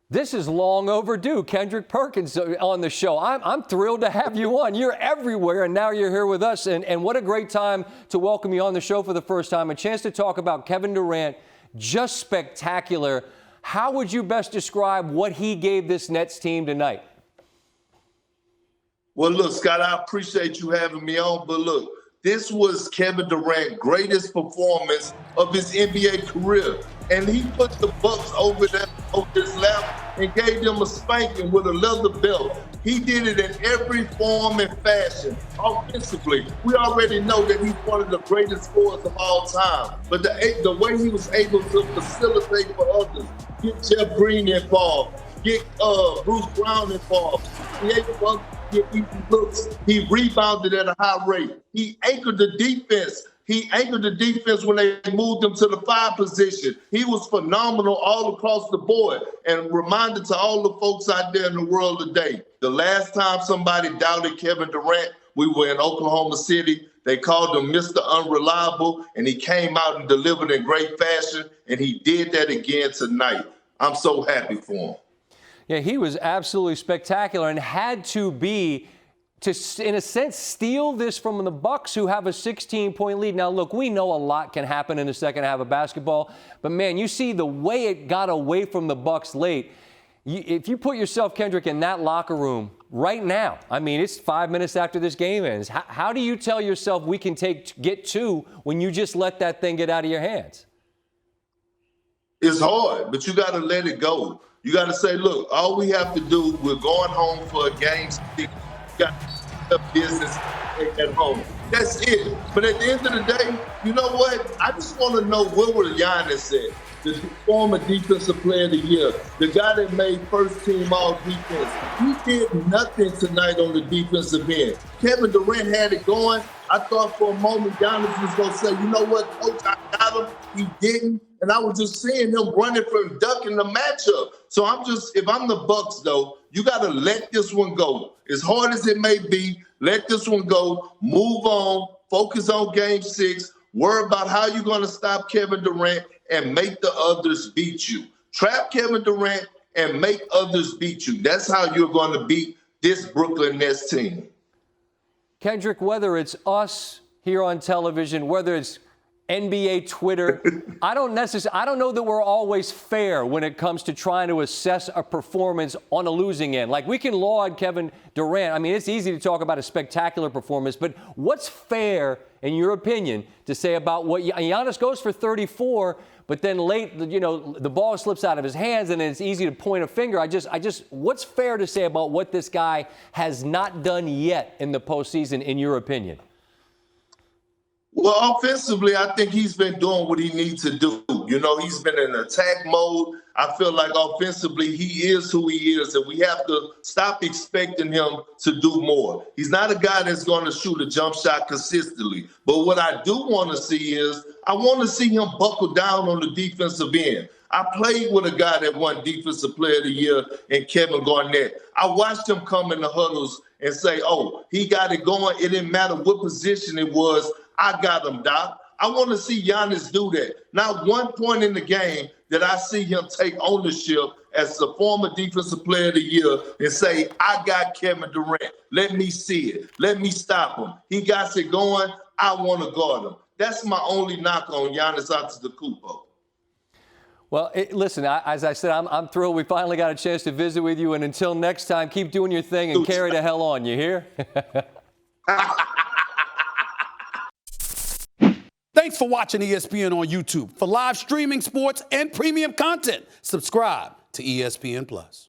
This is long overdue. Kendrick Perkins on the show. I'm thrilled to have you on. You're everywhere, and now you're here with us. And what a great time to welcome you on the show for the first time. A chance to talk about Kevin Durant. Just spectacular. How would you best describe what he gave this Nets team tonight? Well, look, Scott, I appreciate you having me on. But look, this was Kevin Durant's greatest performance of his NBA career. And he put the Bucks over his lap and gave them a spanking with a leather belt. He did it in every form and fashion. Offensively, we already know that he's one of the greatest scorers of all time. But the way he was able to facilitate for others, get Jeff Green involved, get Bruce Brown involved, create for others to get easy looks. He rebounded at a high rate. He anchored the defense. He anchored the defense when they moved him to the 5 position. He was phenomenal all across the board. And reminder to all the folks out there in the world today, the last time somebody doubted Kevin Durant, we were in Oklahoma City. They called him Mr. Unreliable, and he came out and delivered in great fashion, and he did that again tonight. I'm so happy for him. Yeah, he was absolutely spectacular and had to be to, in a sense, steal this from the Bucks, who have a 16-point lead. Now, look, we know a lot can happen in the second half of basketball, but, man, you see the way it got away from the Bucks late. If you put yourself, Kendrick, in that locker room right now, I mean, it's 5 minutes after this game ends. How do you tell yourself we can get 2 when you just let that thing get out of your hands? It's hard, but you got to let it go. You got to say, look, all we have to do, we're going home for a game 6. Got the business at home. That's it. But at the end of the day, you know what? I just want to know where was Giannis at, the former defensive player of the year, the guy that made first team all defense. He did nothing tonight on the defensive end. Kevin Durant had it going. I thought for a moment Giannis was going to say, you know what, coach, I got him. He didn't. And I was just seeing him running from ducking the matchup. So if I'm the Bucks, though, you got to let this one go. As hard as it may be, let this one go. Move on. Focus on game 6. Worry about how you're going to stop Kevin Durant and make the others beat you. Trap Kevin Durant and make others beat you. That's how you're going to beat this Brooklyn Nets team. Kendrick, whether it's us here on television, whether it's NBA Twitter, I don't know that we're always fair when it comes to trying to assess a performance on a losing end. Like, we can laud Kevin Durant. I mean, it's easy to talk about a spectacular performance, but what's fair, in your opinion, to say about what Giannis goes for 34, but then late, you know, the ball slips out of his hands and it's easy to point a finger. What's fair to say about what this guy has not done yet in the postseason, in your opinion? Well, offensively, I think he's been doing what he needs to do. You know, he's been in attack mode. I feel like offensively, he is who he is, and we have to stop expecting him to do more. He's not a guy that's going to shoot a jump shot consistently. But what I do want to see is I want to see him buckle down on the defensive end. I played with a guy that won Defensive Player of the Year in Kevin Garnett. I watched him come in the huddles and say, oh, he got it going. It didn't matter what position it was. I got him, Doc. I want to see Giannis do that. Not one point in the game that I see him take ownership as the former Defensive Player of the Year and say, I got Kevin Durant. Let me see it. Let me stop him. He got it going. I want to guard him. That's my only knock on Giannis Antetokounmpo. Well, listen, as I said, I'm thrilled we finally got a chance to visit with you. And until next time, keep doing your thing and carry the hell on. You hear? Thanks for watching ESPN on YouTube. For live streaming sports and premium content, subscribe to ESPN+.